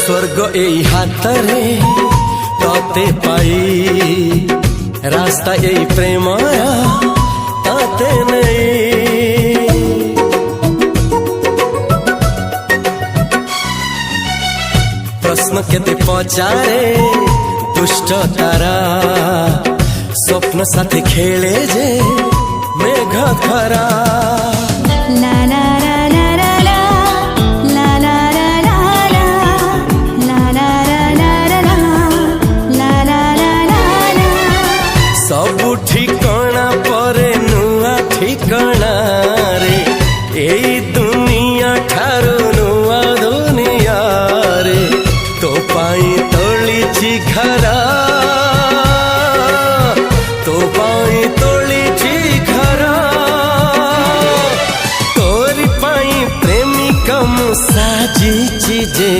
स्वर्ग एई हातरे तते पाई रास्ता एई प्रेमया ताते नहीं। प्रश्न केते पचारे दुष्ट तारा स्वप्न साथी खेले जे मेघ खरा। ला ला ला ला ला ला ला ला ला ला ला ला ला ला ला। सबु ठिकाना परे नुआ ठिकाना रे एई दुनिया ठारू नुआ दुनिया रे। तो पाई तोलिछि घरा तो पाई तोलिछि घरा तोरी पाई प्रेमिका मु साजिछि जे।